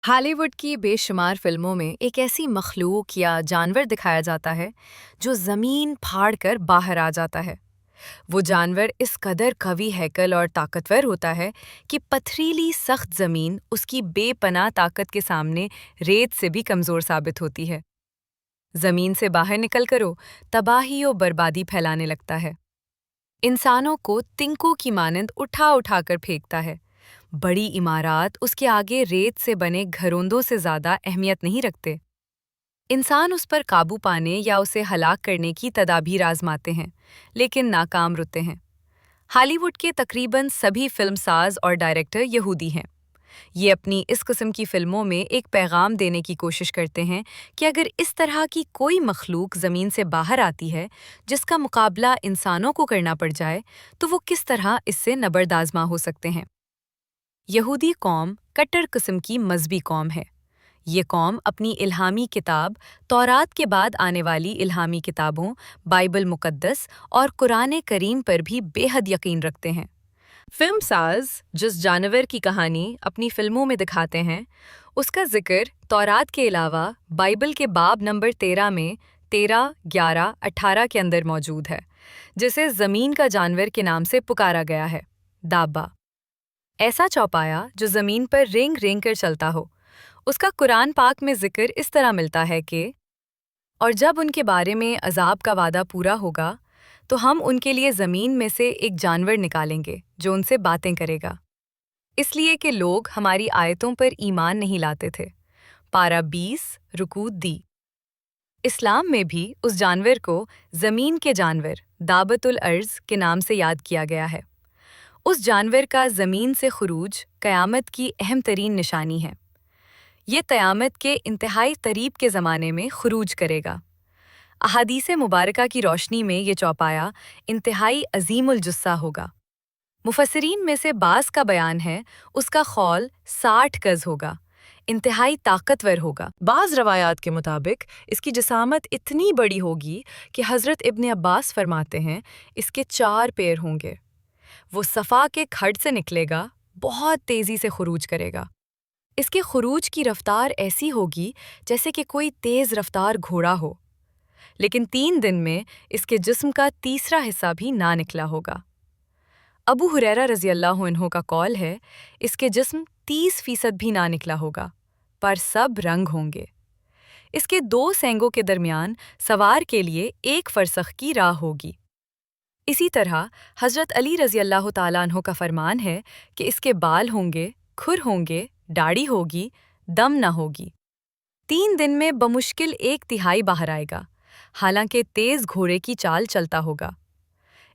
ہالی ووڈ کی بے شمار فلموں میں ایک ایسی مخلوق یا جانور دکھایا جاتا ہے جو زمین پھاڑ کر باہر آ جاتا ہے۔ وہ جانور اس قدر قوی ہیکل اور طاقتور ہوتا ہے کہ پتھریلی سخت زمین اس کی بے پناہ طاقت کے سامنے ریت سے بھی کمزور ثابت ہوتی ہے۔ زمین سے باہر نکل کر وہ تباہی و بربادی پھیلانے لگتا ہے۔ انسانوں کو تنکوں کی مانند اٹھا اٹھا کر پھینکتا ہے۔ بڑی عمارات اس کے آگے ریت سے بنے گھروندوں سے زیادہ اہمیت نہیں رکھتے۔ انسان اس پر قابو پانے یا اسے ہلاک کرنے کی تدابیر آزماتے ہیں، لیکن ناکام رہتے ہیں۔ ہالی ووڈ کے تقریباً سبھی فلم ساز اور ڈائریکٹر یہودی ہیں۔ یہ اپنی اس قسم کی فلموں میں ایک پیغام دینے کی کوشش کرتے ہیں کہ اگر اس طرح کی کوئی مخلوق زمین سے باہر آتی ہے جس کا مقابلہ انسانوں کو کرنا پڑ جائے تو وہ کس طرح اس سے نبردآزما ہو سکتے ہیں۔ یہودی قوم کٹر قسم کی مذہبی قوم ہے۔ یہ قوم اپنی الہامی کتاب تورات کے بعد آنے والی الہامی کتابوں بائبل مقدس اور قرآن کریم پر بھی بے حد یقین رکھتے ہیں۔ فلم ساز جس جانور کی کہانی اپنی فلموں میں دکھاتے ہیں، اس کا ذکر تورات کے علاوہ بائبل کے باب نمبر 13 میں 13، 11، 18 کے اندر موجود ہے، جسے زمین کا جانور کے نام سے پکارا گیا ہے، دابا۔ ایسا چوپایا جو زمین پر رینگ رینگ کر چلتا ہو۔ اس کا قرآن پاک میں ذکر اس طرح ملتا ہے کہ اور جب ان کے بارے میں عذاب کا وعدہ پورا ہوگا تو ہم ان کے لیے زمین میں سے ایک جانور نکالیں گے جو ان سے باتیں کرے گا، اس لیے کہ لوگ ہماری آیتوں پر ایمان نہیں لاتے تھے۔ پارہ 20 رکوع دی۔ اسلام میں بھی اس جانور کو زمین کے جانور دابۃ الارض کے نام سے یاد کیا گیا ہے۔ اس جانور کا زمین سے خروج قیامت کی اہم ترین نشانی ہے۔ یہ قیامت کے انتہائی قریب کے زمانے میں خروج کرے گا۔ احادیث مبارکہ کی روشنی میں یہ چوپایا انتہائی عظیم الجثہ ہوگا۔ مفسرین میں سے بعض کا بیان ہے اس کا خول 60 گز ہوگا، انتہائی طاقتور ہوگا۔ بعض روایات کے مطابق اس کی جسامت اتنی بڑی ہوگی کہ حضرت ابن عباس فرماتے ہیں اس کے 4 پیر ہوں گے۔ وہ صفا کے کھڈ سے نکلے گا، بہت تیزی سے خروج کرے گا۔ اس کے خروج کی رفتار ایسی ہوگی جیسے کہ کوئی تیز رفتار گھوڑا ہو، لیکن 3 دن میں اس کے جسم کا تیسرا حصہ بھی نہ نکلا ہوگا۔ ابو ہریرہ رضی اللہ عنہ کا قول ہے اس کے جسم 30% بھی نہ نکلا ہوگا، پر سب رنگ ہوں گے۔ اس کے 2 سینگوں کے درمیان سوار کے لیے 1 فرسخ کی راہ ہوگی۔ اسی طرح حضرت علی رضی اللہ تعالیٰ عنہ کا فرمان ہے کہ اس کے بال ہوں گے، کھر ہوں گے، داڑھی ہوگی، دم نہ ہوگی۔ 3 دن میں بمشکل 1/3 باہر آئے گا، حالانکہ تیز گھوڑے کی چال چلتا ہوگا۔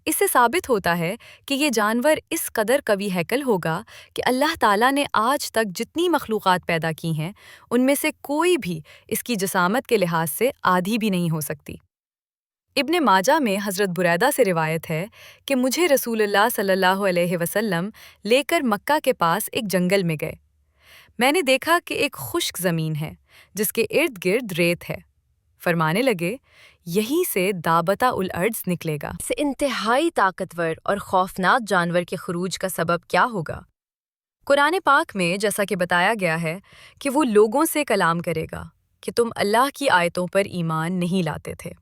اس سے ثابت ہوتا ہے کہ یہ جانور اس قدر قوی ہیکل ہوگا کہ اللہ تعالیٰ نے آج تک جتنی مخلوقات پیدا کی ہیں ان میں سے کوئی بھی اس کی جسامت کے لحاظ سے آدھی بھی نہیں ہو سکتی۔ ابن ماجہ میں حضرت بریدہ سے روایت ہے کہ مجھے رسول اللہ صلی اللہ علیہ وسلم لے کر مکہ کے پاس ایک جنگل میں گئے۔ میں نے دیکھا کہ ایک خشک زمین ہے جس کے ارد گرد ریت ہے۔ فرمانے لگے یہیں سے دابۃ الارض نکلے گا۔ اس انتہائی طاقتور اور خوفناک جانور کے خروج کا سبب کیا ہوگا؟ قرآن پاک میں جیسا کہ بتایا گیا ہے کہ وہ لوگوں سے کلام کرے گا کہ تم اللہ کی آیتوں پر ایمان نہیں لاتے تھے۔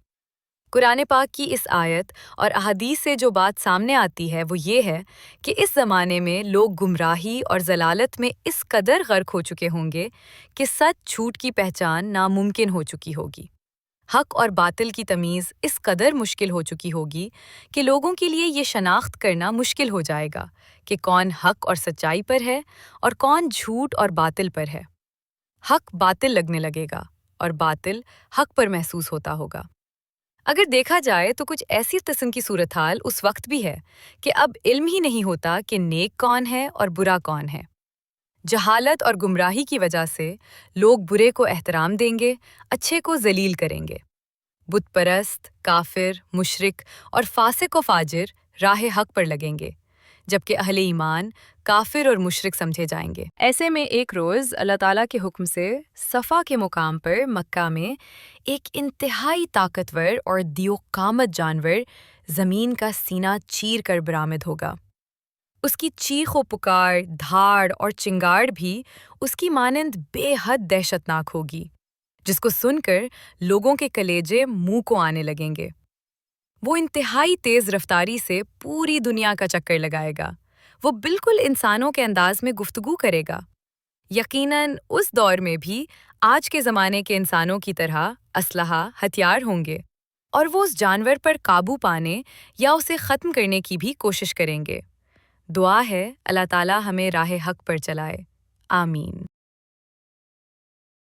قرآن پاک کی اس آیت اور احادیث سے جو بات سامنے آتی ہے وہ یہ ہے کہ اس زمانے میں لوگ گمراہی اور ضلالت میں اس قدر غرق ہو چکے ہوں گے کہ سچ جھوٹ کی پہچان ناممکن ہو چکی ہوگی۔ حق اور باطل کی تمیز اس قدر مشکل ہو چکی ہوگی کہ لوگوں کے لیے یہ شناخت کرنا مشکل ہو جائے گا کہ کون حق اور سچائی پر ہے اور کون جھوٹ اور باطل پر ہے۔ حق باطل لگنے لگے گا اور باطل حق پر محسوس ہوتا ہوگا۔ اگر دیکھا جائے تو کچھ ایسی قسم کی صورتحال اس وقت بھی ہے کہ اب علم ہی نہیں ہوتا کہ نیک کون ہے اور برا کون ہے۔ جہالت اور گمراہی کی وجہ سے لوگ برے کو احترام دیں گے، اچھے کو ذلیل کریں گے۔ بت پرست، کافر، مشرک اور فاسق و فاجر راہ حق پر لگیں گے، جبکہ اہل ایمان کافر اور مشرک سمجھے جائیں گے۔ ایسے میں ایک روز اللہ تعالیٰ کے حکم سے صفا کے مقام پر مکہ میں ایک انتہائی طاقتور اور دیو قامت جانور زمین کا سینہ چیر کر برآمد ہوگا۔ اس کی چیخ و پکار، دھاڑ اور چنگاڑ بھی اس کی مانند بے حد دہشتناک ہوگی، جس کو سن کر لوگوں کے کلیجے منہ کو آنے لگیں گے۔ وہ انتہائی تیز رفتاری سے پوری دنیا کا چکر لگائے گا۔ وہ بالکل انسانوں کے انداز میں گفتگو کرے گا۔ یقیناً اس دور میں بھی آج کے زمانے کے انسانوں کی طرح اسلحہ، ہتھیار ہوں گے، اور وہ اس جانور پر قابو پانے یا اسے ختم کرنے کی بھی کوشش کریں گے۔ دعا ہے اللہ تعالیٰ ہمیں راہ حق پر چلائے۔ آمین۔